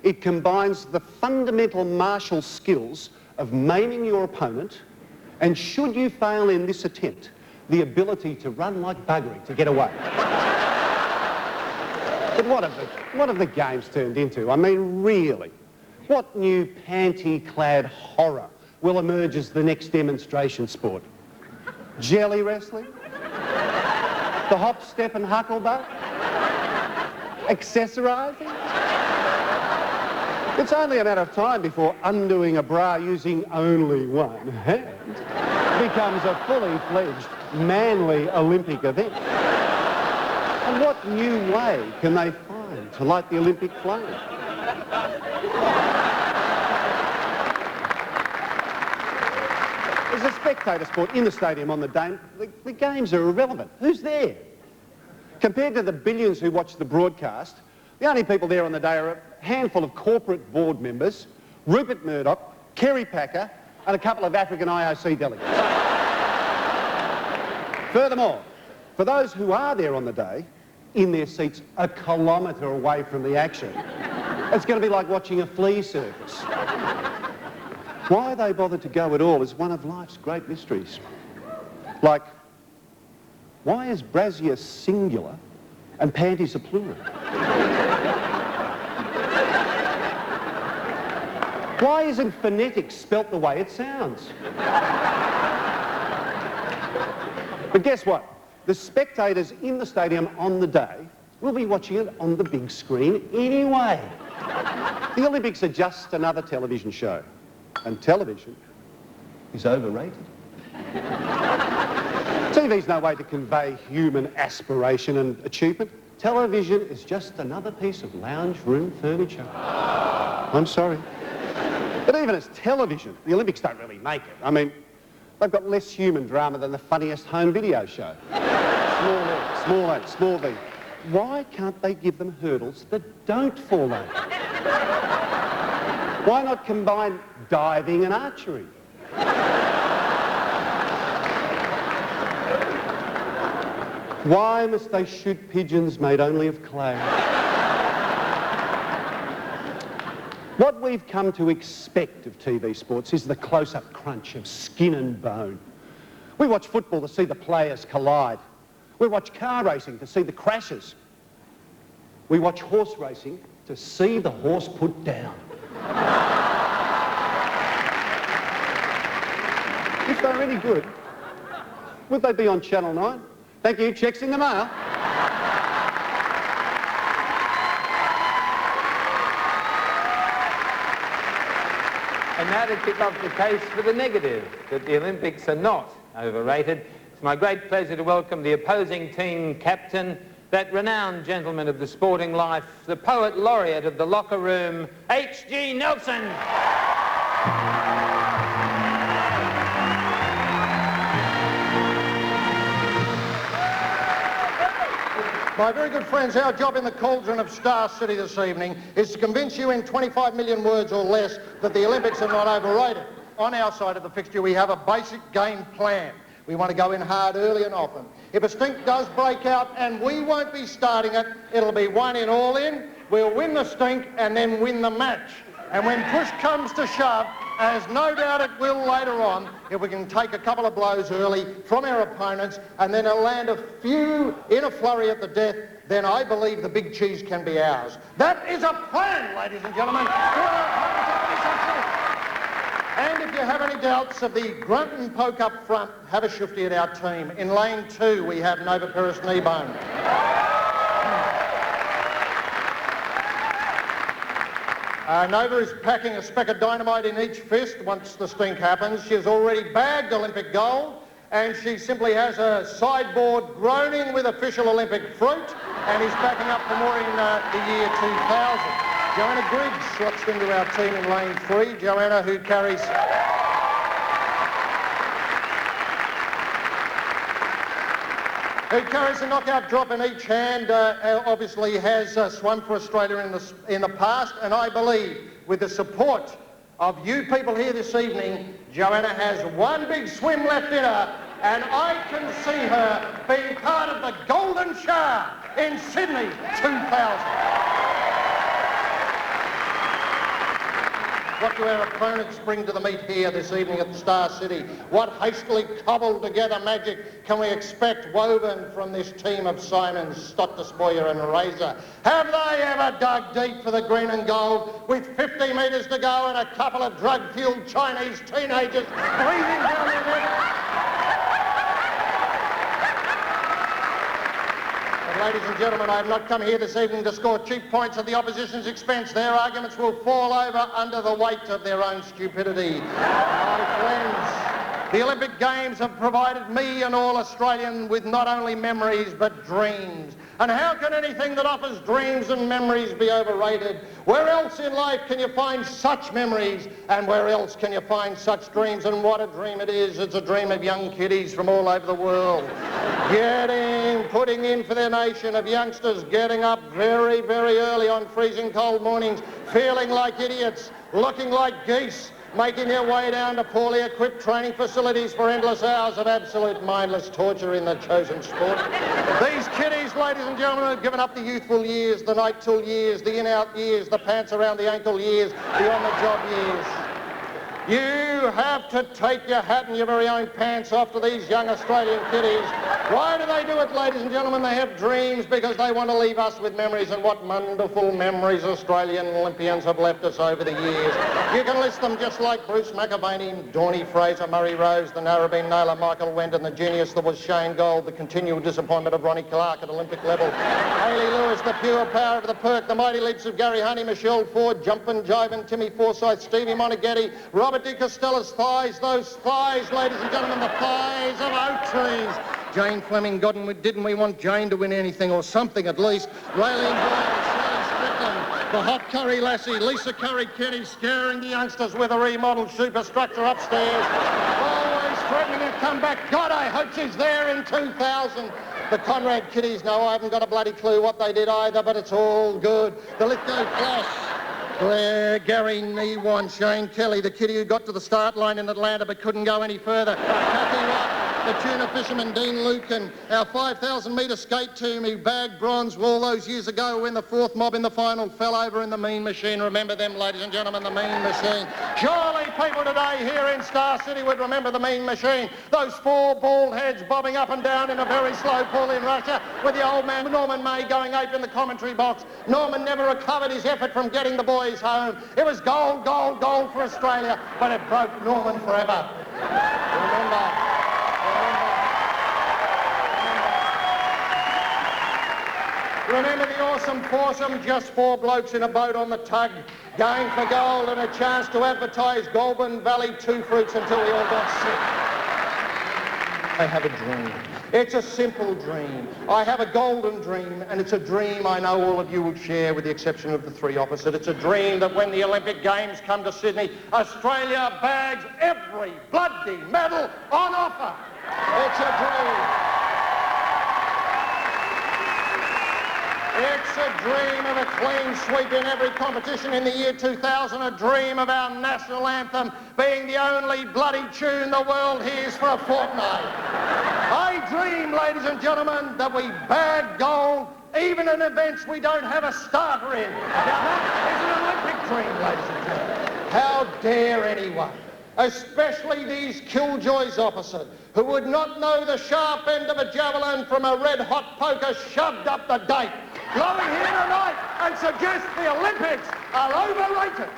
It combines the fundamental martial skills of maiming your opponent, and should you fail in this attempt, the ability to run like buggery to get away. But what have the games turned into? I mean, really, what new panty-clad horror will emerge as the next demonstration sport? Jelly wrestling? The hop, step and hucklebutt? Accessorising? It's only a matter of time before undoing a bra using only one hand becomes a fully fledged, manly Olympic event. And what new way can they find to light the Olympic flame? As a spectator sport in the stadium on the day, the games are irrelevant. Who's there? Compared to the billions who watch the broadcast, the only people there on the day are a handful of corporate board members, Rupert Murdoch, Kerry Packer, and a couple of African IOC delegates. Furthermore, for those who are there on the day, in their seats a kilometre away from the action, it's going to be like watching a flea circus. Why they bothered to go at all is one of life's great mysteries. Like, why is brassiere singular and panties a plural? Why isn't phonetics spelt the way it sounds? But guess what? The spectators in the stadium on the day will be watching it on the big screen anyway. The Olympics are just another television show, and television is overrated. TV's no way to convey human aspiration and achievement. Television is just another piece of lounge room furniture. I'm sorry. But even as television, the Olympics don't really make it. I mean, they've got less human drama than the funniest home video show. Small A, small A, small B. Why can't they give them hurdles that don't fall over? Why not combine diving and archery? Why must they shoot pigeons made only of clay? What we've come to expect of TV sports is the close-up crunch of skin and bone. We watch football to see the players collide. We watch car racing to see the crashes. We watch horse racing to see the horse put down. If they're any good, would they be on Channel 9? Thank you, check's in the mail. And now to kick off the case for the negative, that the Olympics are not overrated. It's my great pleasure to welcome the opposing team captain, that renowned gentleman of the sporting life, the poet laureate of the locker room, H.G. Nelson. My very good friends, our job in the cauldron of Star City this evening is to convince you in 25 million words or less that the Olympics are not overrated. On our side of the fixture, we have a basic game plan. We want to go in hard early and often. If a stink does break out, and we won't be starting it, it'll be one in, all in. We'll win the stink and then win the match. And when push comes to shove, as no doubt it will later on, if we can take a couple of blows early from our opponents and then land a few in a flurry at the death, then I believe the big cheese can be ours. That is a plan, ladies and gentlemen. And if you have any doubts of the grunt and poke up front, have a shifty at our team. In lane 2, we have Nova Peris Kneebone. Nova is packing a speck of dynamite in each fist once the stink happens. She has already bagged Olympic gold, and she simply has a sideboard groaning with official Olympic fruit, and is backing up for more in the year 2000. Johanna Griggs slots into our team in lane 3. Johanna, who carries a knockout drop in each hand, obviously has swum for Australia in the past, and I believe with the support of you people here this evening, Johanna has one big swim left in her, and I can see her being part of the Golden Shower in Sydney 2000. What do our opponents bring to the meet here this evening at the Star City? What hastily cobbled together magic can we expect woven from this team of Symonds, Stott, Despoja and Razer? Have they ever dug deep for the green and gold with 50 metres to go and a couple of drug-fueled Chinese teenagers breathing down their neck? Ladies and gentlemen, I have not come here this evening to score cheap points at the opposition's expense. Their arguments will fall over under the weight of their own stupidity. My friends, the Olympic Games have provided me and all Australians with not only memories but dreams. And how can anything that offers dreams and memories be overrated? Where else in life can you find such memories? And where else can you find such dreams? And what a dream it is. It's a dream of young kiddies from all over the world. Putting in for their nation, of youngsters getting up very, very early on freezing cold mornings, feeling like idiots, looking like geese, making their way down to poorly equipped training facilities for endless hours of absolute mindless torture in the chosen sport. These kiddies, ladies and gentlemen, have given up the youthful years, the night till years, the in-out years, the pants around the ankle years, the on-the-job years. You have to take your hat and your very own pants off to these young Australian kiddies. Why do they do it, ladies and gentlemen? They have dreams because they want to leave us with memories, and what wonderful memories Australian Olympians have left us over the years. You can list them just like Bruce McAvaney, Dawny Fraser, Murray Rose, the Narrabeen Naylor, Michael Wendon, the genius that was Shane Gold, the continual disappointment of Ronnie Clark at Olympic level, Hayley Lewis, the pure power of the perk, the mighty leaps of Gary Honey, Michelle Ford, Jumpin' Jivin', Timmy Forsyth, Stevie Monaghetti, Robert De Costella's thighs, those thighs, ladies and gentlemen, the thighs of oak trees. Jane Fleming, didn't we want Jane to win anything or something at least? Raylene Boyle, Shelley Strickland, the hot Curry lassie, Lisa Curry Kenny, scaring the youngsters with a remodelled superstructure upstairs. Always threatening a comeback. God, I hope she's there in 2000. The Conrad kiddies, no, I haven't got a bloody clue what they did either, but it's all good. The Lithgow Flash, Blair, Gary Newan, Shane Kelly, the kiddie who got to the start line in Atlanta but couldn't go any further. Kathy Rock, the tuna fisherman Dean Lucan, our 5,000 metre skate team who bagged bronze all those years ago when the fourth mob in the final fell over in the Mean Machine. Remember them, ladies and gentlemen, the Mean Machine. Surely people today here in Star City would remember the Mean Machine. Those four bald heads bobbing up and down in a very slow pull in Russia with the old man Norman May going ape in the commentary box. Norman never recovered his effort from getting the boys home. It was gold, gold, gold for Australia, but it broke Norman forever. Remember the awesome foursome, just four blokes in a boat on the tug, going for gold and a chance to advertise Goulburn Valley two fruits until we all got sick. I have a dream. It's a simple dream. I have a golden dream, and it's a dream I know all of you will share with the exception of the three opposite. It's a dream that when the Olympic Games come to Sydney, Australia bags every bloody medal on offer. It's a dream. It's a dream of a clean sweep in every competition in the year 2000, a dream of our national anthem being the only bloody tune the world hears for a fortnight. I dream, ladies and gentlemen, that we bag gold even in events we don't have a starter in. Now that is an Olympic dream, ladies and gentlemen. How dare anyone, especially these killjoys opposite, who would not know the sharp end of a javelin from a red-hot poker shoved up the date, go in here tonight and suggest the Olympics are overrated.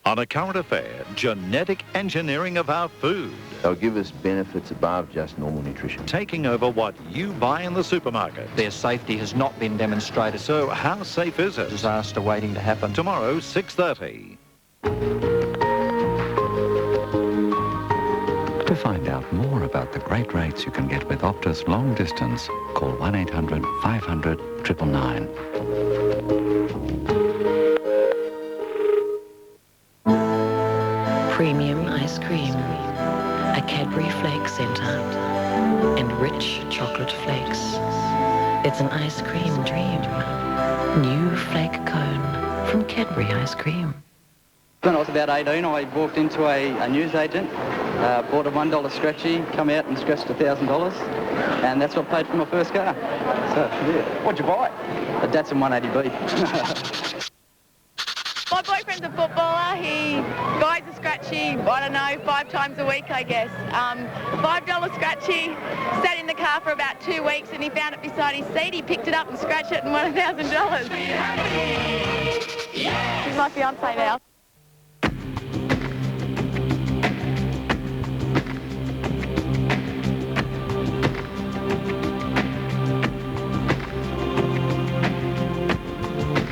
On a current affair, genetic engineering of our food. They'll give us benefits above just normal nutrition. Taking over what you buy in the supermarket. Their safety has not been demonstrated. So how safe is it? Disaster waiting to happen. Tomorrow, 6:30. To find out more about the great rates you can get with Optus Long Distance, call 1-800-500-999. Premium ice cream, a Cadbury flake centre, and rich chocolate flakes. It's an ice cream dream. New flake cone from Cadbury Ice Cream. When I was about 18, I walked into a newsagent Bought a $1 scratchy, come out and scratched $1,000, and that's what paid for my first car. So, yeah. What'd you buy? A Datsun 180B. My boyfriend's a footballer. He buys a scratchy, I don't know, 5 times a week, I guess. $5 scratchy, sat in the car for about 2 weeks, and he found it beside his seat. He picked it up and scratched it and won $1,000. He's my fiancé now.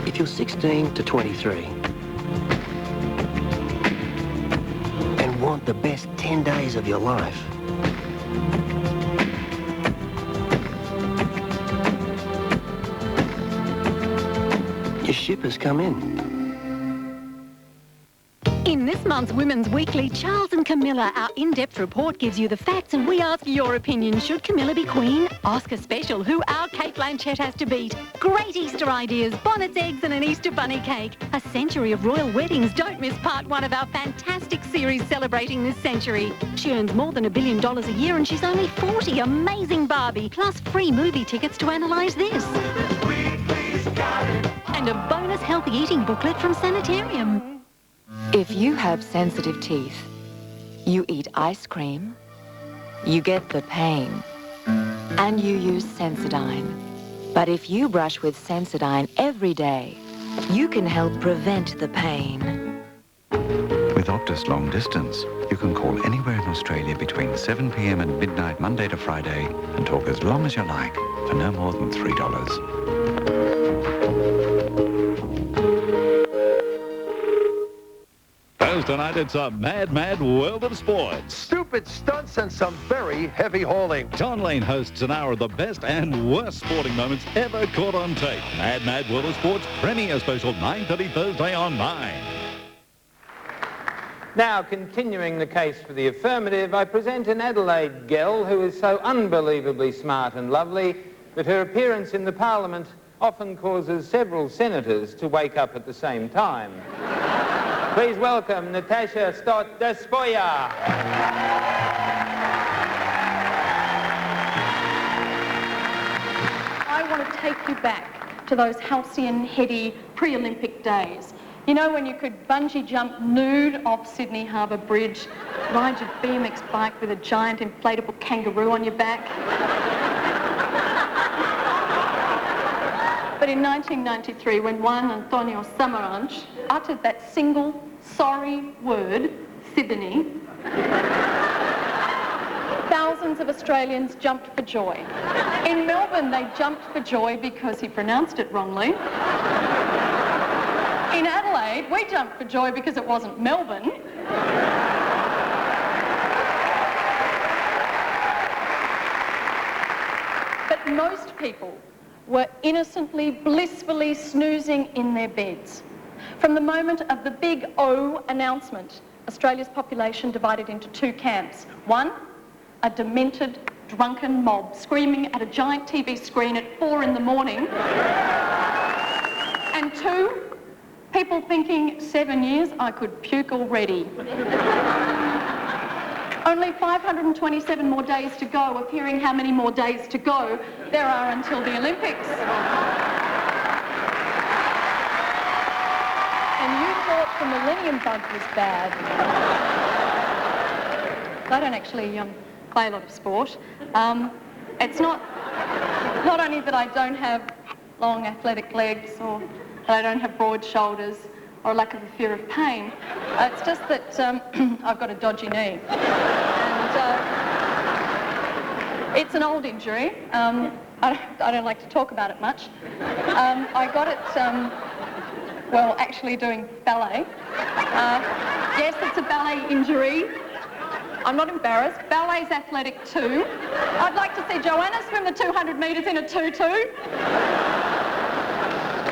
If you're 16 to 23 and want the best 10 days of your life, your ship has come in. In this month's Women's Weekly, Charles and Camilla, our in-depth report gives you the facts and we ask your opinion. Should Camilla be queen? Oscar special, who our Kate Blanchett has to beat. Great Easter ideas, bonnets, eggs and an Easter bunny cake. A century of royal weddings. Don't miss part 1 of our fantastic series celebrating this century. She earns more than $1 billion a year and she's only 40. Amazing Barbie, plus free movie tickets to analyse this. And a bonus healthy eating booklet from Sanitarium. If you have sensitive teeth, you eat ice cream, you get the pain, and you use Sensodyne. But if you brush with Sensodyne every day, you can help prevent the pain. With Optus Long Distance, you can call anywhere in Australia between 7 p.m. and midnight Monday to Friday and talk as long as you like for no more than $3. Thursday night, it's a mad, mad world of sports. Stupid stunts and some very heavy hauling. John Lane hosts an hour of the best and worst sporting moments ever caught on tape. Mad, mad world of sports, premiere special, 9:30 Thursday on 9. Now, continuing the case for the affirmative, I present an Adelaide girl who is so unbelievably smart and lovely that her appearance in the Parliament often causes several senators to wake up at the same time. Please welcome Natasha Stott Despoja. I want to take you back to those halcyon, heady, pre-Olympic days. You know, when you could bungee jump nude off Sydney Harbour Bridge, ride your BMX bike with a giant inflatable kangaroo on your back. But in 1993, when Juan Antonio Samaranch uttered that single sorry word, Sydney, thousands of Australians jumped for joy. In Melbourne, they jumped for joy because he pronounced it wrongly. In Adelaide, we jumped for joy because it wasn't Melbourne. But most people were innocently, blissfully snoozing in their beds. From the moment of the big O announcement, Australia's population divided into 2 camps. 1, a demented, drunken mob screaming at a giant TV screen at 4 in the morning. And 2, people thinking, 7 years, I could puke already. Only 527 more days to go of hearing how many more days to go there are until the Olympics. And you thought the millennium bug was bad. I don't actually play a lot of sport. It's not only that I don't have long athletic legs or that I don't have broad shoulders or a lack of a fear of pain. It's just that I've got a dodgy knee. And it's an old injury. I don't like to talk about it much. I got it, well, actually doing ballet. Yes, it's a ballet injury. I'm not embarrassed. Ballet's athletic too. I'd like to see Johanna swim the 200 metres in a tutu.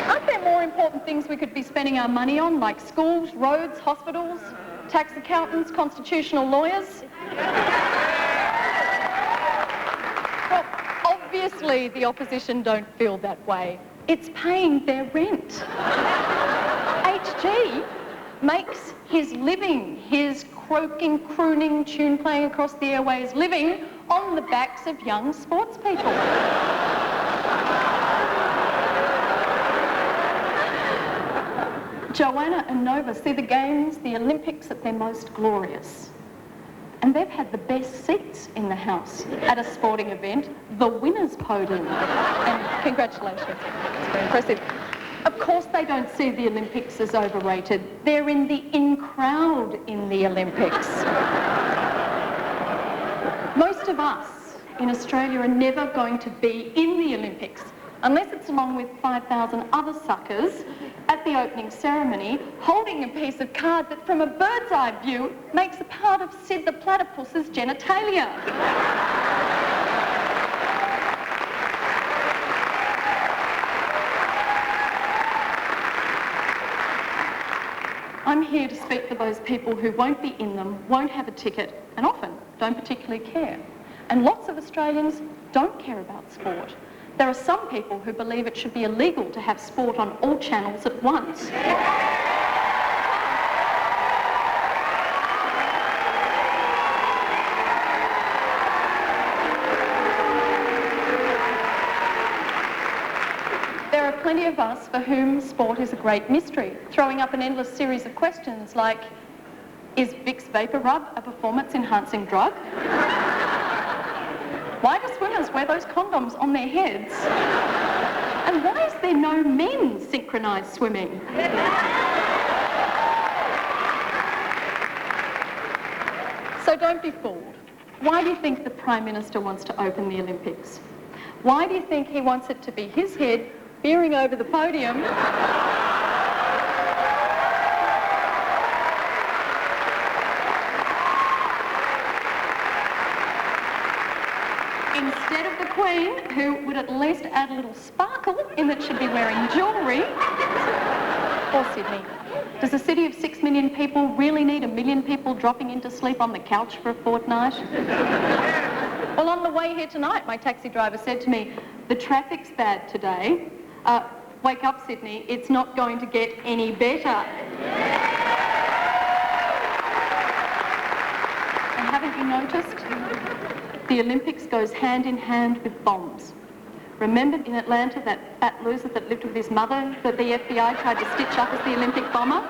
Aren't there more important things we could be spending our money on, like schools, roads, hospitals, tax accountants, constitutional lawyers? Well, obviously the opposition don't feel that way. It's paying their rent. HG makes his living, his croaking, crooning tune playing across the airways, living on the backs of young sports people. Johanna and Nova see the Games, the Olympics at their most glorious. And they've had the best seats in the house at a sporting event, the winner's podium. And congratulations, it's very impressive. Of course they don't see the Olympics as overrated. They're in the in-crowd in the Olympics. Most of us in Australia are never going to be in the Olympics unless it's along with 5,000 other suckers at the opening ceremony holding a piece of card that from a bird's eye view makes a part of Sid the Platypus's genitalia. I'm here to speak for those people who won't be in them, won't have a ticket, and often don't particularly care. And lots of Australians don't care about sport. There are some people who believe it should be illegal to have sport on all channels at once. There are plenty of us for whom sport is a great mystery, throwing up an endless series of questions like, is Vicks Vapor Rub a performance-enhancing drug? Why do swimmers wear those condoms on their heads? And why is there no men's synchronised swimming? So don't be fooled. Why do you think the Prime Minister wants to open the Olympics? Why do you think he wants it to be his head peering over the podium instead of the Queen, who would at least add a little sparkle in that she'd be wearing jewellery? Or Sydney? Does a city of 6 million people really need 1 million people dropping in to sleep on the couch for a fortnight? Well, on the way here tonight, my taxi driver said to me, the traffic's bad today. Wake up, Sydney, it's not going to get any better. And haven't you noticed? The Olympics goes hand in hand with bombs. Remember in Atlanta that fat loser that lived with his mother that the FBI tried to stitch up as the Olympic bomber?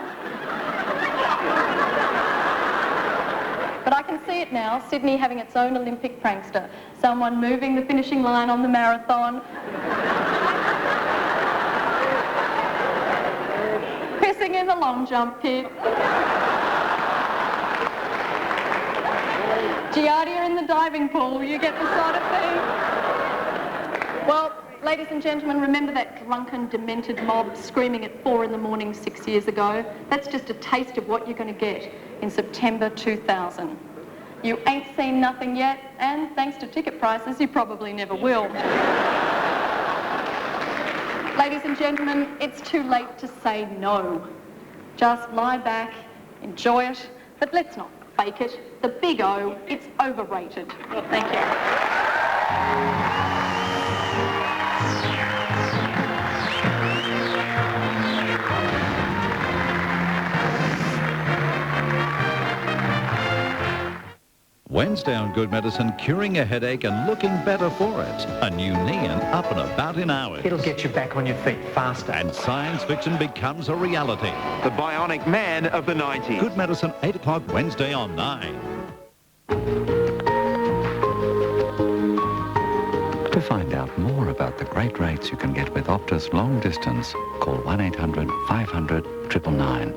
But I can see it now, Sydney having its own Olympic prankster. Someone moving the finishing line on the marathon. Pissing in the long jump pit. Giardia in the diving pool, you get the sort of thing. Well, ladies and gentlemen, remember that drunken, demented mob screaming at 4 in the morning 6 years ago? That's just a taste of what you're going to get in September 2000. You ain't seen nothing yet, and thanks to ticket prices, you probably never will. Ladies and gentlemen, it's too late to say no. Just lie back, enjoy it, but let's not fake it. The big O, it's overrated. Thank you. Wednesday on Good Medicine, curing a headache and looking better for it. A new Neon up and about in hours. It'll get you back on your feet faster. And science fiction becomes a reality. The bionic man of the 90s. Good Medicine, 8 o'clock Wednesday on 9. To find out more about the great rates you can get with Optus long distance, call 1-800-500-999.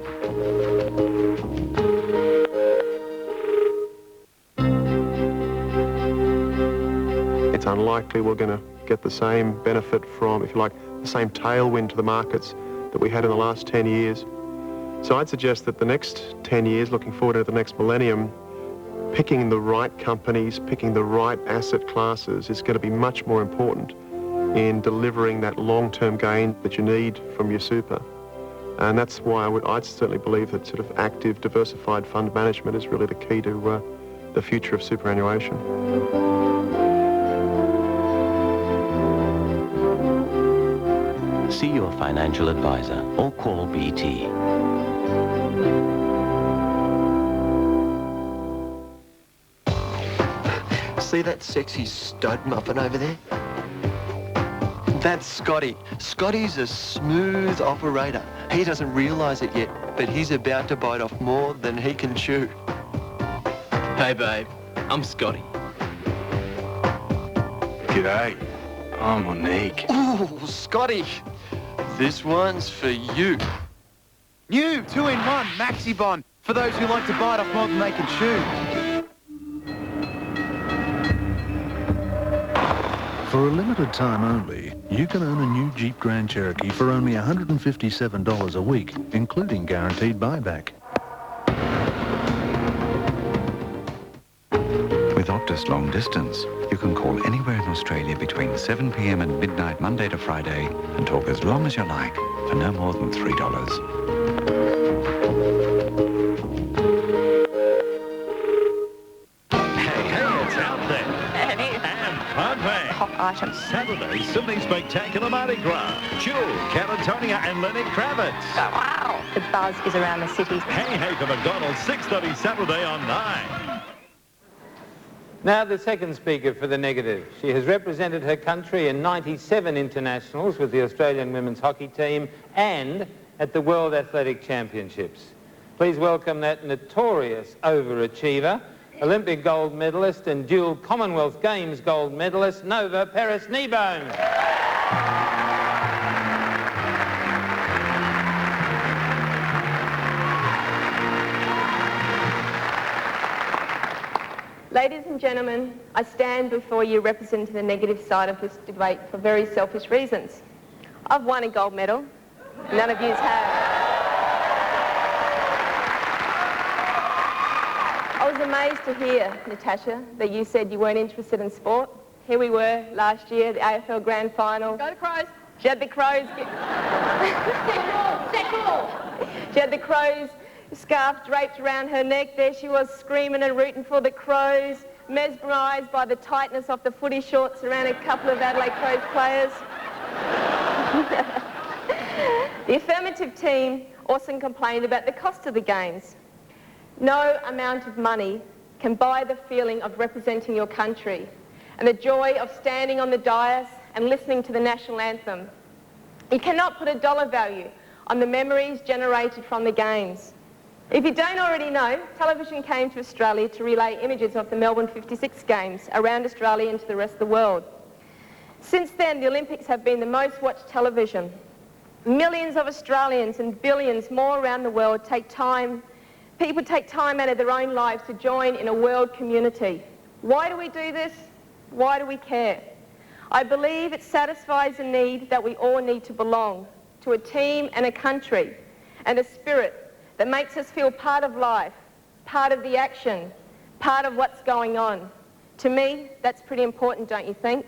It's unlikely we're going to get the same benefit from, if you like, the same tailwind to the markets that we had in the last 10 years. So I'd suggest that the next 10 years, looking forward to the next millennium, picking the right companies, picking the right asset classes is going to be much more important in delivering that long-term gain that you need from your super. And that's why I'd certainly believe that sort of active, diversified fund management is really the key to the future of superannuation. See your financial advisor or call BT. See that sexy Stott muffin over there? That's Scotty. Scotty's a smooth operator. He doesn't realise it yet, but he's about to bite off more than he can chew. Hey, babe. I'm Scotty. G'day. I'm Monique. Ooh, Scotty. This one's for you. New 2-in-1 Maxi Bond for those who like to bite off more than they can chew. For a limited time only, you can own a new Jeep Grand Cherokee for only $157 a week, including guaranteed buyback. With Optus Long Distance, you can call anywhere in Australia between 7 p.m. and midnight Monday to Friday and talk as long as you like for no more than $3. Items. Saturday, Sydney Spectacular Mardi Gras. Jewel, Catatonia and Lenny Kravitz. Oh, wow. The buzz is around the city. Hey for McDonald's, 6:30 Saturday on 9. Now the second speaker for the negative. She has represented her country in 97 internationals with the Australian women's hockey team and at the World Athletic Championships. Please welcome that notorious overachiever, Olympic gold medalist and dual Commonwealth Games gold medalist, Nova Peris-Kneebone. Ladies and gentlemen, I stand before you representing the negative side of this debate for very selfish reasons. I've won a gold medal. None of yous have. I was amazed to hear, Natasha, that you said you weren't interested in sport. Here we were last year, the AFL Grand Final. Go the Crows. She had the Crows. She had the Crows scarf draped around her neck. There she was screaming and rooting for the Crows, mesmerised by the tightness of the footy shorts around a couple of Adelaide Crows players. The Affirmative team also complained about the cost of the games. No amount of money can buy the feeling of representing your country and the joy of standing on the dais and listening to the national anthem. You cannot put a dollar value on the memories generated from the games. If you don't already know, television came to Australia to relay images of the Melbourne 56 games around Australia and to the rest of the world. Since then, the Olympics have been the most watched television. Millions of Australians and billions more around the world people take time out of their own lives to join in a world community. Why do we do this? Why do we care? I believe it satisfies a need that we all need to belong to a team and a country and a spirit that makes us feel part of life, part of the action, part of what's going on. To me, that's pretty important, don't you think?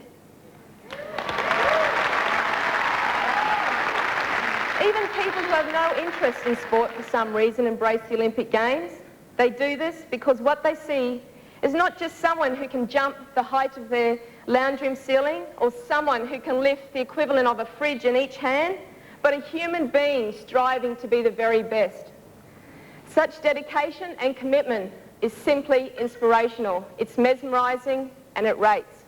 Even people who have no interest in sport for some reason embrace the Olympic Games. They do this because what they see is not just someone who can jump the height of their lounge room ceiling or someone who can lift the equivalent of a fridge in each hand, but a human being striving to be the very best. Such dedication and commitment is simply inspirational. It's mesmerising and it rates.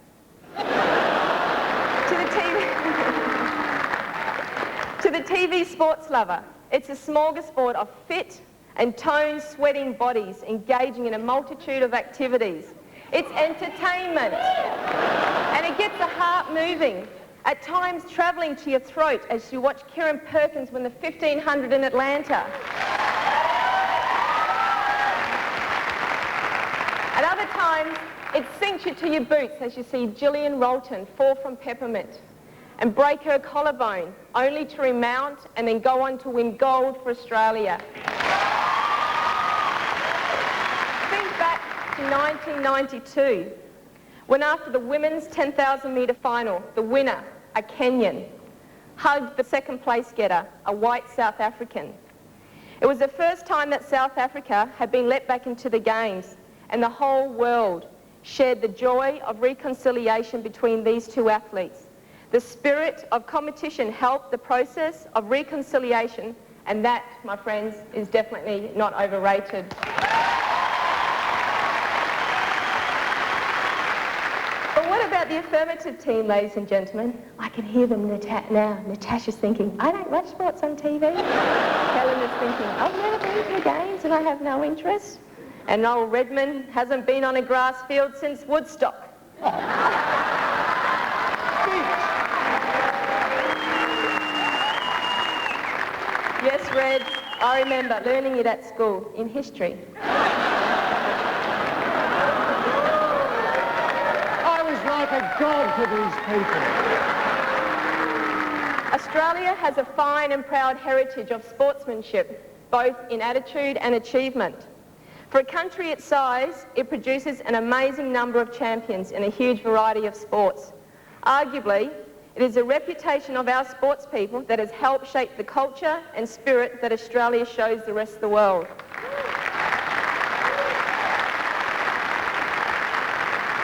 To the TV sports lover, it's a smorgasbord of fit and toned, sweating bodies engaging in a multitude of activities. It's entertainment, and it gets the heart moving, at times travelling to your throat as you watch Kieran Perkins win the 1500 in Atlanta. At other times, it sinks you to your boots as you see Gillian Rolton fall from peppermint and break her collarbone, only to remount and then go on to win gold for Australia. Think back to 1992, when after the women's 10,000 metre final, the winner, a Kenyan, hugged the second place getter, a white South African. It was the first time that South Africa had been let back into the Games, and the whole world shared the joy of reconciliation between these two athletes. The spirit of competition helped the process of reconciliation, and that, my friends, is definitely not overrated. about the affirmative team, ladies and gentlemen? I can hear them now. Natasha's thinking, I don't watch sports on TV. Helen is thinking, I've never been to the games and I have no interest. And Noel Redmond hasn't been on a grass field since Woodstock. Yes, Red, I remember learning it at school in history. I was like a god to these people. Australia has a fine and proud heritage of sportsmanship, both in attitude and achievement. For a country its size, it produces an amazing number of champions in a huge variety of sports. Arguably, it is the reputation of our sports people that has helped shape the culture and spirit that Australia shows the rest of the world.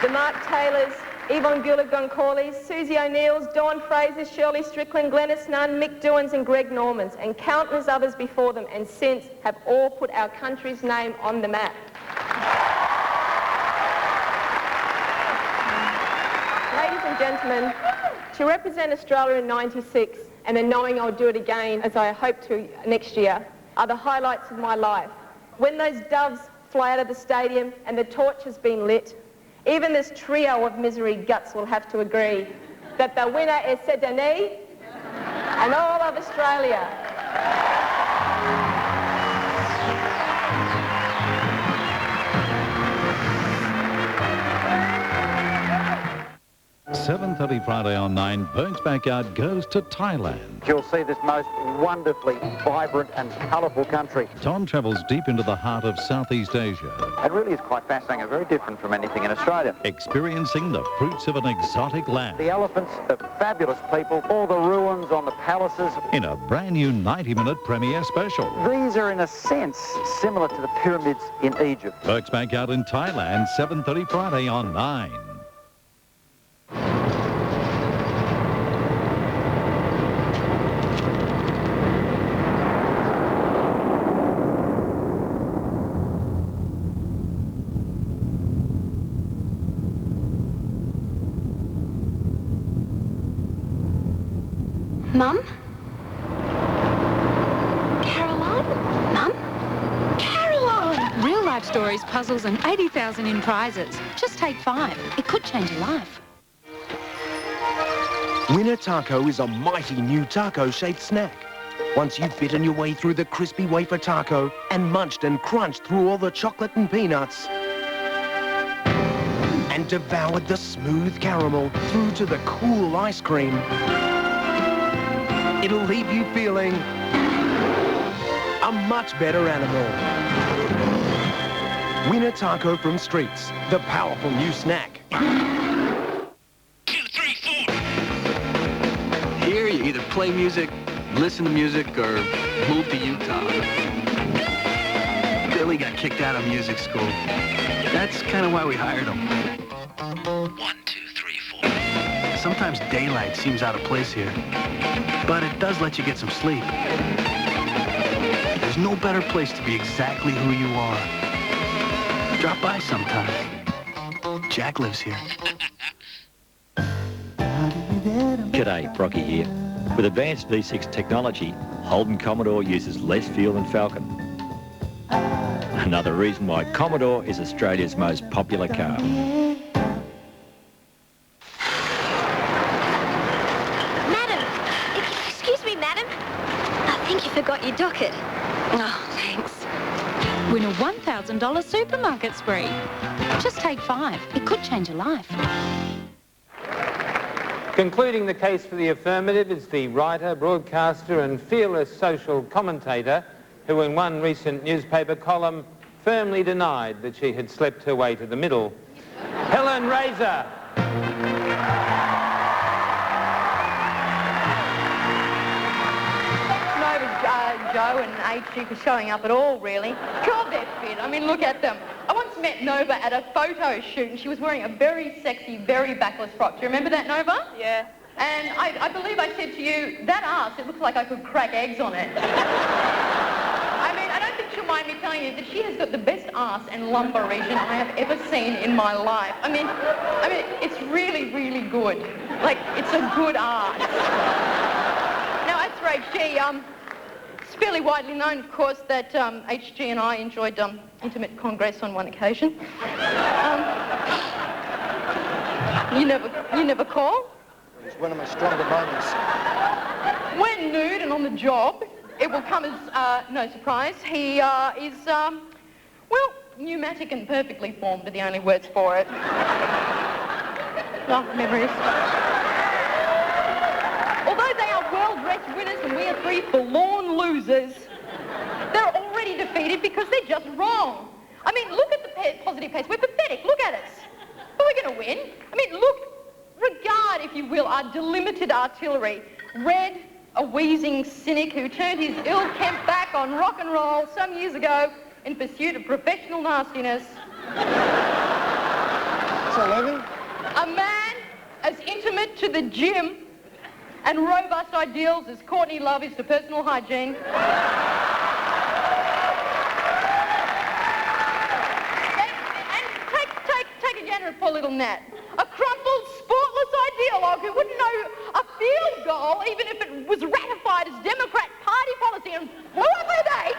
The Mark Taylors, Yvonne Gula-Goncorleys, Susie O'Neills, Dawn Frasers, Shirley Strickland, Glenys Nunn, Mick Doohans and Greg Normans, and countless others before them and since have all put our country's name on the map. Ladies and gentlemen, to represent Australia in '96 and then knowing I'll do it again, as I hope to next year, are the highlights of my life. When those doves fly out of the stadium and the torch has been lit, even this trio of misery guts will have to agree that the winner is Sydney and all of Australia. $7:30 Friday on 9, Berg's Backyard goes to Thailand. You'll see this most wonderfully vibrant and colourful country. Tom travels deep into the heart of Southeast Asia. It really is quite fascinating and very different from anything in Australia. Experiencing the fruits of an exotic land. The elephants, the fabulous people, all the ruins on the palaces. In a brand new 90-minute premiere special. These are in a sense similar to the pyramids in Egypt. Berg's Backyard in Thailand, 7:30 Friday on 9. Mum? Caroline? Mum? Caroline! Real life stories, puzzles and 80,000 in prizes. Just take 5. It could change your life. Winner Taco is a mighty new taco-shaped snack. Once you've bitten your way through the crispy wafer taco and munched and crunched through all the chocolate and peanuts and devoured the smooth caramel through to the cool ice cream, it'll leave you feeling a much better animal. Winner Taco from Streets, the powerful new snack. Here, you either play music, listen to music, or move to Utah. Billy got kicked out of music school. That's kind of why we hired him. 1, 2, 3, 4. Sometimes daylight seems out of place here, but it does let you get some sleep. There's no better place to be exactly who you are. Drop by sometime. Jack lives here. G'day, Brocky here. With advanced V6 technology, Holden Commodore uses less fuel than Falcon. Another reason why Commodore is Australia's most popular car. Madam! Excuse me, madam. I think you forgot your docket. Oh, thanks. Win a $1,000 supermarket spree. Just take 5. It could change your life. Concluding the case for the affirmative is the writer, broadcaster and fearless social commentator who in one recent newspaper column firmly denied that she had slept her way to the middle. Helen Razer. Joe and HG for showing up at all, really. God, they're fit. I mean, look at them. I once met Nova at a photo shoot and she was wearing a very sexy, very backless frock. Do you remember that, Nova? Yeah. And I believe I said to you, that ass, it looks like I could crack eggs on it. I mean, I don't think she'll mind me telling telling you that she has got the best arse and lumbar region I have ever seen in my life. I mean, it's really, really good. Like, it's a good arse. Now, as for HG, it's fairly widely known, of course, that HG and I enjoyed intimate congress on one occasion. You never call? It's one of my stronger moments. When nude and on the job, it will come as no surprise. He is, well, pneumatic and perfectly formed are the only words for it. Oh, memories. Although they are well-dressed winners and we are three forlorn losers, they're already defeated because they're just wrong. I mean, look at the positive pace. We're pathetic. Look at us. But we're going to win. I mean, look, regard, if you will, our delimited artillery. Red, a wheezing cynic who turned his ill-kempt back on rock and roll some years ago in pursuit of professional nastiness. It's 11. A man as intimate to the gym and robust ideals as Courtney Love is to personal hygiene. Take a gander at poor little Nat. A crumpled, sportless ideologue who wouldn't know a field goal even if it was ratified as Democrat Party policy, and who are they?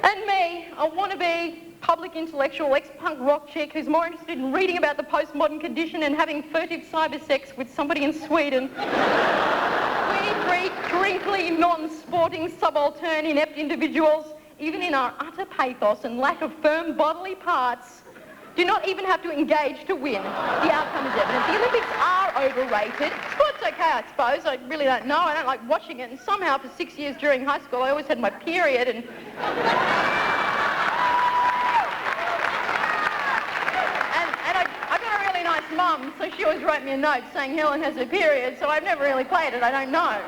And me, a wannabe public intellectual ex-punk rock chick who's more interested in reading about the postmodern condition and having furtive cyber sex with somebody in Sweden. We three crinkly, non-sporting, subaltern, inept individuals, even in our utter pathos and lack of firm bodily parts, do not even have to engage to win. The outcome is evident. The Olympics are overrated. Sport's okay, I suppose. I really don't know. I don't like watching it. And somehow for 6 years during high school, I always had my period and... I got a really nice mum, so she always wrote me a note saying Helen has her period, so I've never really played it. I don't know.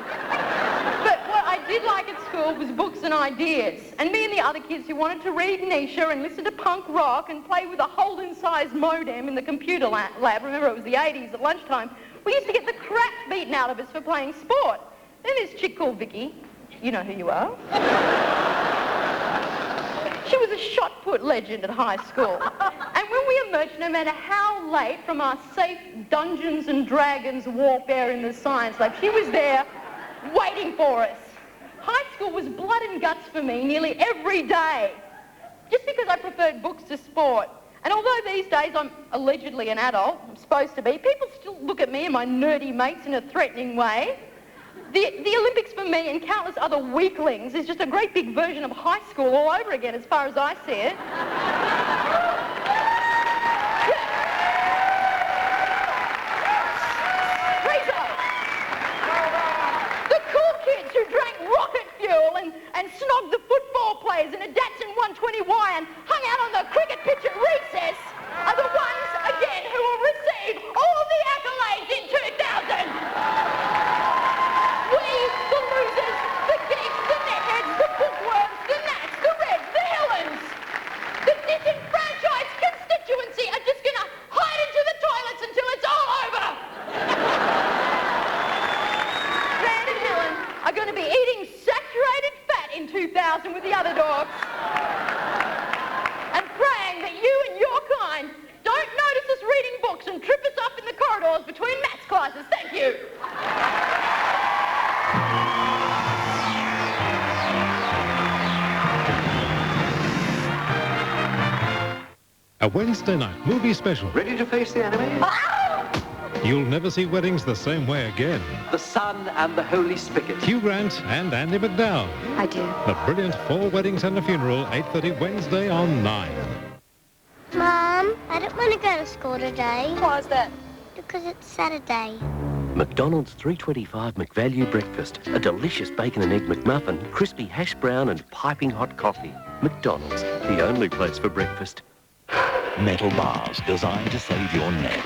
But what I did like at school was books and ideas. And me and the other kids who wanted to read Nietzsche and listen to punk rock and play with a Holden-sized modem in the computer lab, remember it was the 80s at lunchtime, we used to get the crap beaten out of us for playing sport. Then this chick called Vicky, you know who you are. She was a shot-put legend at high school. And when we emerged, no matter how late, from our safe Dungeons and Dragons warfare in the science lab, she was there waiting for us. High school was blood and guts for me nearly every day, just because I preferred books to sport. And although these days I'm allegedly an adult, I'm supposed to be, people still look at me and my nerdy mates in a threatening way. The Olympics for me and countless other weaklings is just a great big version of high school all over again as far as I see it. Who drank rocket fuel and snogged the football players in a Datsun 120Y and hung out on the cricket pitch at recess are the ones, again, who will receive all the accolades in 2000. We, the losers, the geeks, the netheads, the bookworms, the Nats, the Reds, the Helens, the disenfranchised constituency are just going to hide into the toilets until it's all over. Are going to be eating saturated fat in 2000 with the other dogs. And praying that you and your kind don't notice us reading books and trip us up in the corridors between maths classes. Thank you. A Wednesday night movie special. Ready to face the enemy? You'll never see weddings the same way again. The Son and the Holy Spigot. Hugh Grant and Andy McDowell. I do. The brilliant 4 Weddings and a Funeral, 8:30 Wednesday on 9. Mum, I don't want to go to school today. Why is that? Because it's Saturday. McDonald's $3.25 McValue breakfast. A delicious bacon and egg McMuffin, crispy hash brown and piping hot coffee. McDonald's, the only place for breakfast. Metal bars designed to save your neck.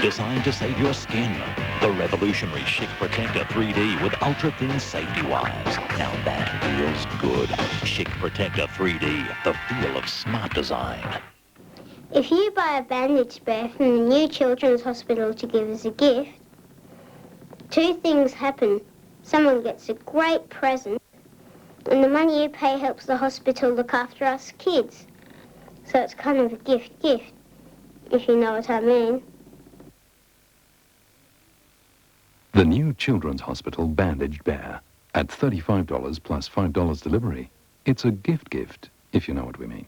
Designed to save your skin. The revolutionary Schick Protector 3D with ultra-thin safety wires. Now that feels good. Schick Protector 3D, the feel of smart design. If you buy a bandage spare from the new children's hospital to give as a gift, 2 things happen. someone gets a great present, and the money you pay helps the hospital look after us kids. So it's kind of a gift, if you know what I mean. The new Children's Hospital Bandaged Bear at $35 plus $5 delivery. It's a gift, if you know what we mean.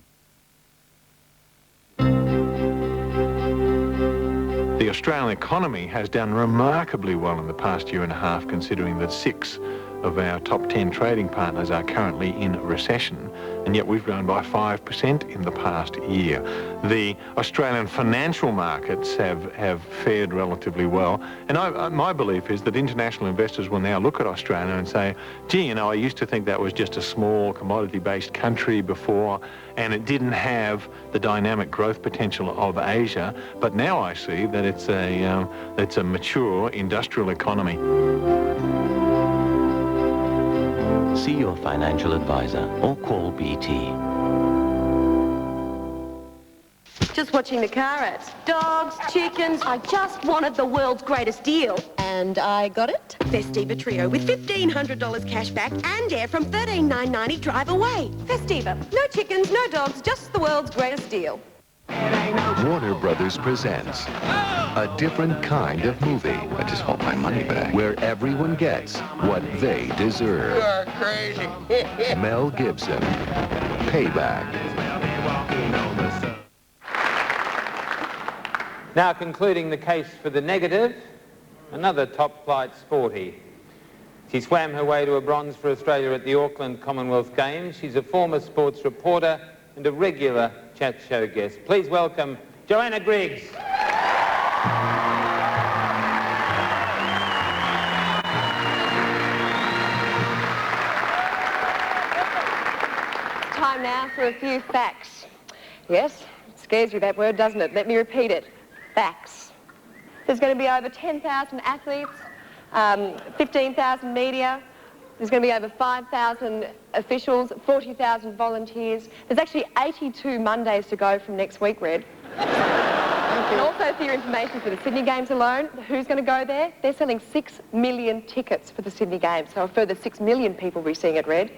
The Australian economy has done remarkably well in the past year and a half, considering that 6 of our top 10 trading partners are currently in recession, and yet we've grown by 5% in the past year. The Australian financial markets have fared relatively well, and my belief is that international investors will now look at Australia and say, gee, you know, I used to think that was just a small commodity-based country before, and it didn't have the dynamic growth potential of Asia, but now I see that it's a mature industrial economy. See your financial advisor or call BT. Just watching the car ads. Dogs, chickens. I just wanted the world's greatest deal. And I got it. Festiva Trio with $1,500 cash back and air from $13,990 drive away. Festiva. No chickens, no dogs, just the world's greatest deal. Warner Brothers presents a different kind of movie. I just want my money back. Where everyone gets what they deserve. You're crazy. Mel Gibson, Payback. Now concluding the case for the negative, another top-flight sporty. She swam her way to a bronze for Australia at the Auckland Commonwealth Games. She's a former sports reporter and a regular chat show guest. Please welcome Johanna Griggs. It's time now for a few facts. Yes, it scares you, that word, doesn't it? Let me repeat it. Facts. There's going to be over 10,000 athletes, 15,000 media. There's going to be over 5,000 officials, 40,000 volunteers. There's actually 82 Mondays to go from next week, Red. And also, for your information, for the Sydney Games alone, who's going to go there? They're selling 6 million tickets for the Sydney Games, so a further 6 million people will be seeing it, Red.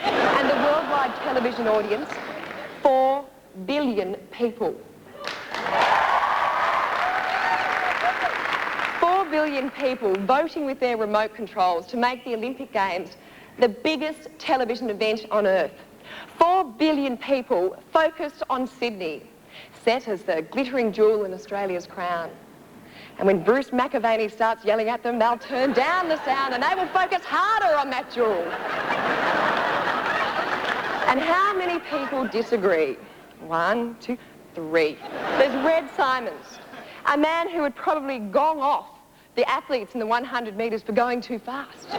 And the worldwide television audience, 4 billion people. 4 billion people voting with their remote controls to make the Olympic Games the biggest television event on earth. 4 billion people focused on Sydney, set as the glittering jewel in Australia's crown. And when Bruce McAvaney starts yelling at them, they'll turn down the sound and they will focus harder on that jewel. And how many people disagree? 1, 2, 3. There's Red Symonds, a man who would probably gong off the athletes in the 100 metres for going too fast.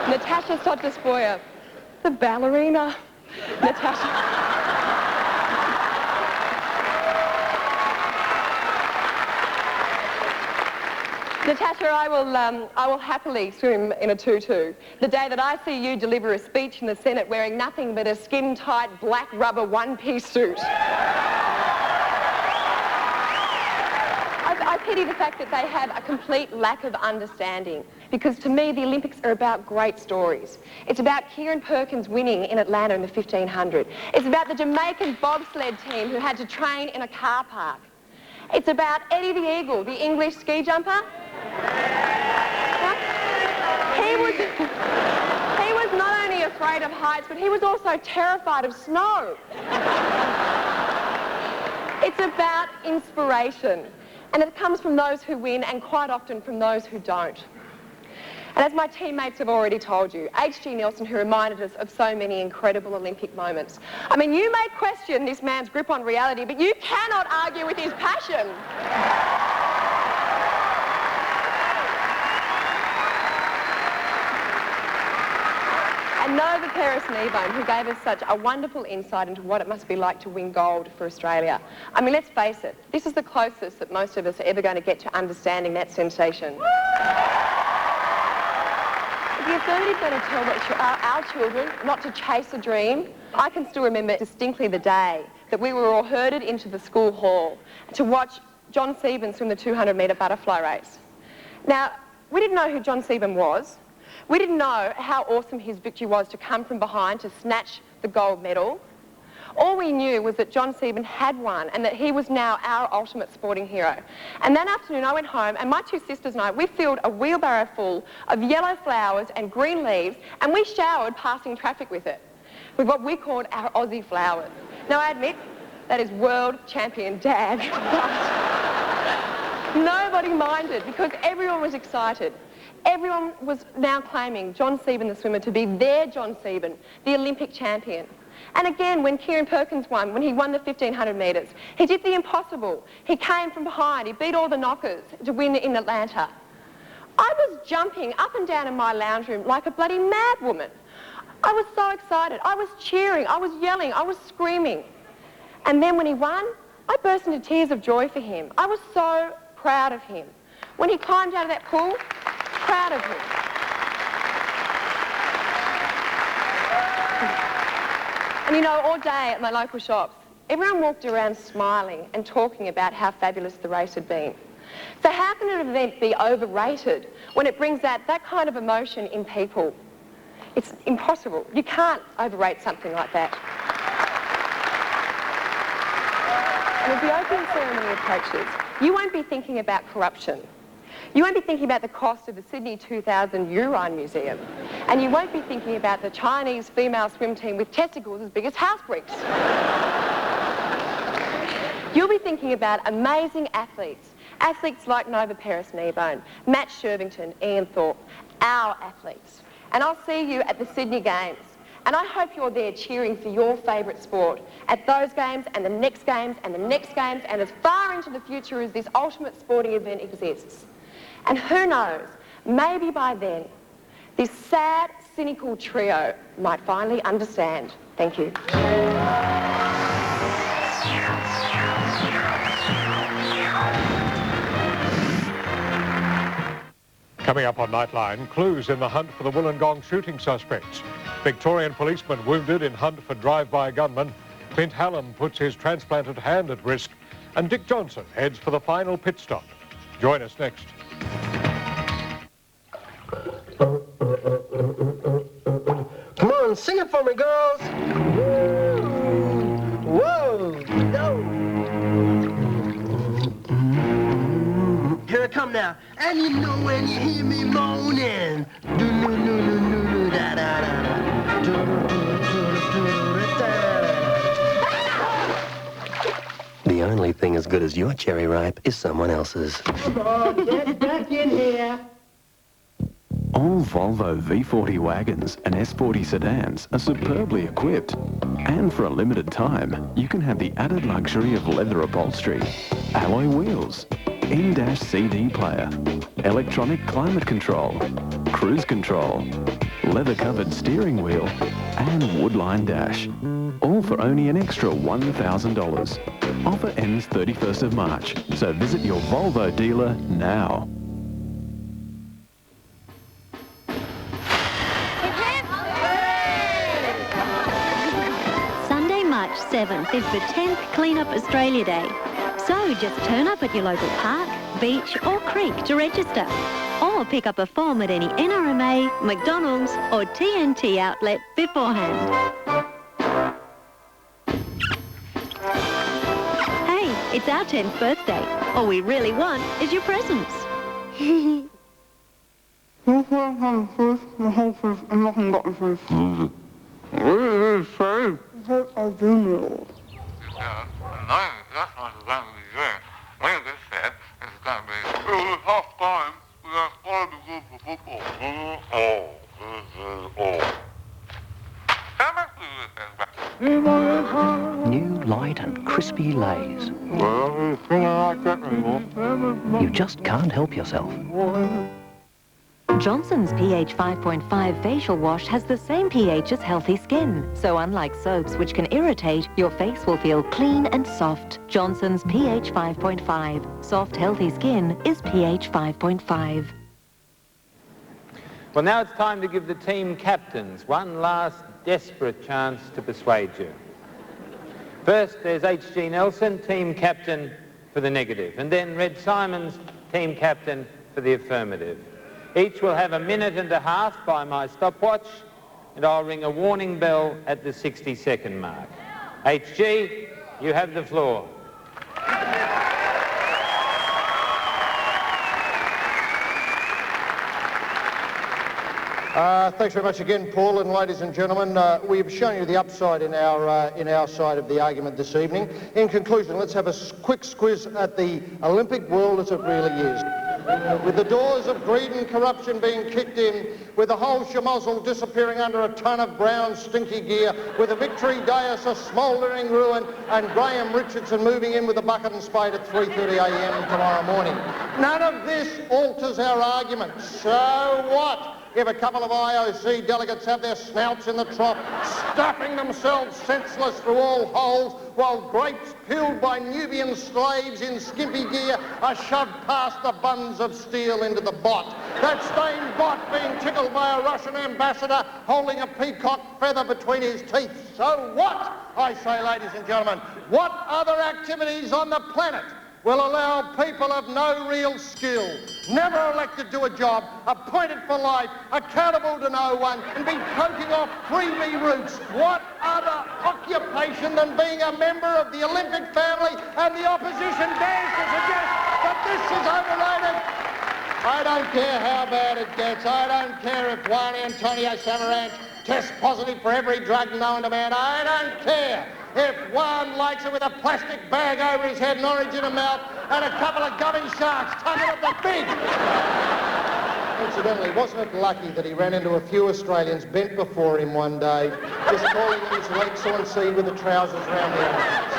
Natasha Stott Despoja, the ballerina. Natasha, I will happily swim in a tutu the day that I see you deliver a speech in the Senate wearing nothing but a skin-tight black rubber one-piece suit. I pity the fact that they have a complete lack of understanding, because to me the Olympics are about great stories. It's about Kieran Perkins winning in Atlanta in the 1500. It's about the Jamaican bobsled team who had to train in a car park. It's about Eddie the Eagle, the English ski jumper. He was not only afraid of heights, but he was also terrified of snow. It's about inspiration. And it comes from those who win and quite often from those who don't. And as my teammates have already told you, H.G. Nelson, who reminded us of so many incredible Olympic moments. I mean, you may question this man's grip on reality, but you cannot argue with his passion. And Nova Peris, who gave us such a wonderful insight into what it must be like to win gold for Australia. I mean, let's face it, this is the closest that most of us are ever going to get to understanding that sensation. If the Affirmative going to tell our children not to chase a dream, I can still remember distinctly the day that we were all herded into the school hall to watch John Symonds swim the 200-metre butterfly race. Now, we didn't know who John Symonds was, We didn't know how awesome his victory was to come from behind to snatch the gold medal. All we knew was that John Symonds had won and that he was now our ultimate sporting hero. And that afternoon I went home and my two sisters and I, we filled a wheelbarrow full of yellow flowers and green leaves and we showered passing traffic with it, with what we called our Aussie flowers. Now I admit, that is world champion Dad. Nobody minded because everyone was excited. Everyone was now claiming John Symonds, the swimmer, to be their John Symonds, the Olympic champion. And again, when Kieran Perkins won, when he won the 1500 metres, he did the impossible. He came from behind. He beat all the knockers to win in Atlanta. I was jumping up and down in my lounge room like a bloody mad woman. I was so excited. I was cheering. I was yelling. I was screaming. And then when he won, I burst into tears of joy for him. I was so proud of him. When he climbed out of that pool, proud of him. And you know, all day at my local shops, everyone walked around smiling and talking about how fabulous the race had been. So how can an event be overrated when it brings out that kind of emotion in people? It's impossible. You can't overrate something like that. And as the opening ceremony approaches, you won't be thinking about corruption. You won't be thinking about the cost of the Sydney 2000 Urine Museum. And you won't be thinking about the Chinese female swim team with testicles as big as house bricks. You'll be thinking about amazing athletes. Athletes like Nova Peris Kneebone, Matt Shervington, Ian Thorpe, our athletes. And I'll see you at the Sydney Games. And I hope you're there cheering for your favourite sport at those games and the next games and the next games and as far into the future as this ultimate sporting event exists. And who knows, maybe by then, this sad, cynical trio might finally understand. Thank you. Coming up on Nightline, clues in the hunt for the Wollongong shooting suspects. Victorian policeman wounded in hunt for drive-by gunman. Clint Helen puts his transplanted hand at risk. And Dick Johnson heads for the final pit stop. Join us next. Come on, sing it for me, girls. Whoa, no. Here I come now. And you know when you hear me moaning. The only thing as good as your cherry ripe is someone else's. Come on, get back in here. All Volvo V40 wagons and S40 sedans are superbly equipped. And for a limited time, you can have the added luxury of leather upholstery, alloy wheels, in-dash CD player, electronic climate control, cruise control, leather-covered steering wheel, and woodline dash. All for only an extra $1,000. Offer ends 31st of March, so visit your Volvo dealer now. March 7th is the 10th Clean Up Australia Day. So just turn up at your local park, beach or creek to register. Or pick up a form at any NRMA, McDonald's or TNT outlet beforehand. Hey, it's our 10th birthday. All we really want is your presents. I do know. New light and crispy Lays. You just can't help yourself. Johnson's pH 5.5 facial wash has the same pH as healthy skin. So unlike soaps which can irritate, your face will feel clean and soft. Johnson's pH 5.5. Soft, healthy skin is pH 5.5. Well, now it's time to give the team captains one last desperate chance to persuade you. First, there's H.G. Nelson, team captain for the negative, and then Red Symonds, team captain for the affirmative. Each will have a minute and a half by my stopwatch, and I'll ring a warning bell at the 60-second mark. HG, you have the floor. Thanks very much again, Paul, and ladies and gentlemen. We've shown you the upside in our side of the argument this evening. In conclusion, let's have a quick squiz at the Olympic world as it really is. With the doors of greed and corruption being kicked in, with the whole schmozzle disappearing under a ton of brown stinky gear, with the victory dais a smouldering ruin, and Graham Richardson moving in with a bucket and spade at 3:30am tomorrow morning. None of this alters our argument. So what? If a couple of IOC delegates have their snouts in the trough, stuffing themselves senseless through all holes, while grapes peeled by Nubian slaves in skimpy gear are shoved past the buns of steel into the bot. That stained bot being tickled by a Russian ambassador holding a peacock feather between his teeth. So what, I say, ladies and gentlemen, what other activities on the planet will allow people of no real skill, never elected to a job, appointed for life, accountable to no one, and be poking off freebie routes? What other occupation than being a member of the Olympic family, and the opposition dares to suggest that this is overrated? I don't care how bad it gets. I don't care if Juan Antonio Samaranch tests positive for every drug known to man. I don't care if one likes it with a plastic bag over his head and orange in a mouth and a couple of gummy sharks tugging at the big. Incidentally, wasn't it lucky that he ran into a few Australians bent before him one day, just calling him his legs on sea with the trousers round their ankles?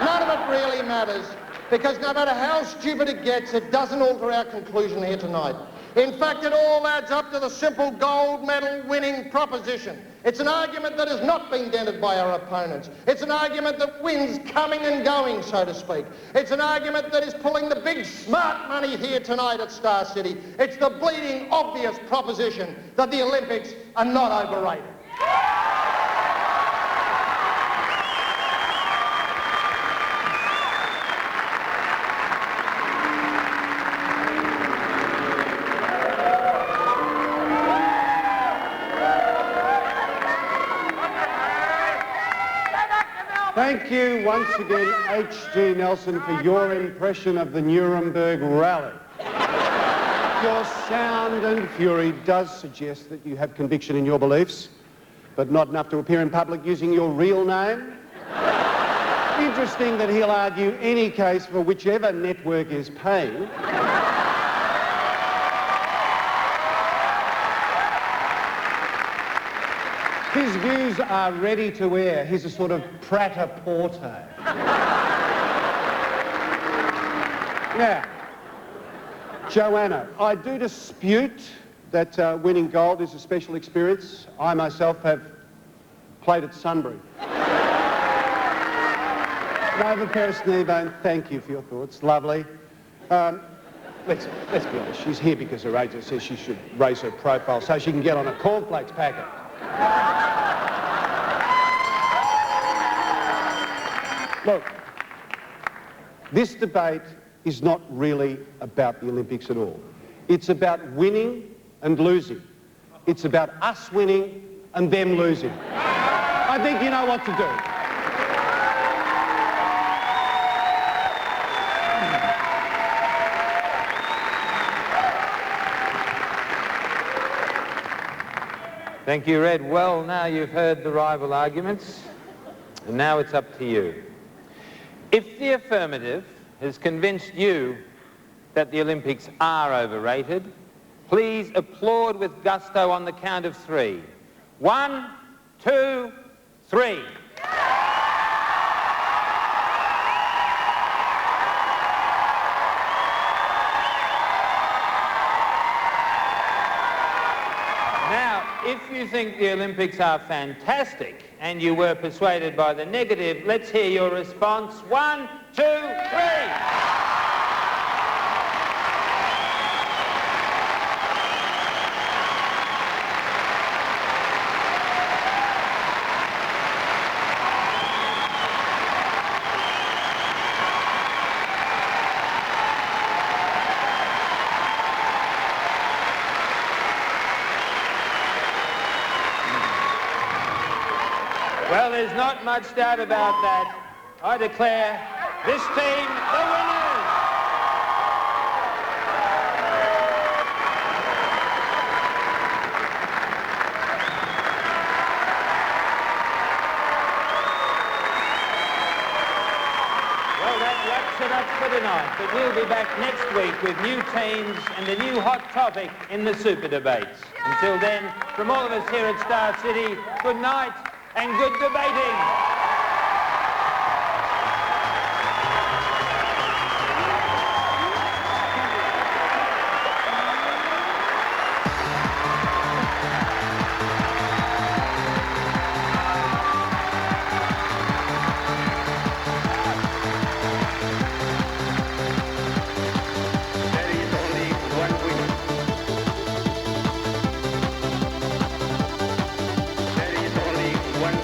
None of it really matters, because no matter how stupid it gets, it doesn't alter our conclusion here tonight. In fact, it all adds up to the simple gold medal winning proposition. It's an argument that has not been dented by our opponents. It's an argument that wins coming and going, so to speak. It's an argument that is pulling the big smart money here tonight at Star City. It's the bleeding obvious proposition that the Olympics are not overrated. Thank you once again, H.G. Nelson, for your impression of the Nuremberg rally. Your sound and fury does suggest that you have conviction in your beliefs, but not enough to appear in public using your real name. Interesting that he'll argue any case for whichever network is paying. His views are ready to air. He's a sort of prat-a-porter. Now, Johanna, I do dispute that winning gold is a special experience. I myself have played at Sunbury. Nova Peris Nevone, thank you for your thoughts. Lovely. Let's be honest, she's here because her agent says she should raise her profile so she can get on a cornflakes packet. Look, this debate is not really about the Olympics at all. It's about winning and losing. It's about us winning and them losing. I think you know what to do. Thank you, Red. Well, now you've heard the rival arguments, and now it's up to you. If the affirmative has convinced you that the Olympics are overrated, please applaud with gusto on the count of 3. 1, 2, 3. If you think the Olympics are fantastic and you were persuaded by the negative, let's hear your response. 1, 2, 3. Well, there's not much doubt about that. I declare this team the winners. Well, that wraps it up for tonight, but we'll be back next week with new teams and a new hot topic in the Super Debates. Until then, from all of us here at Star City, good night and good debating. One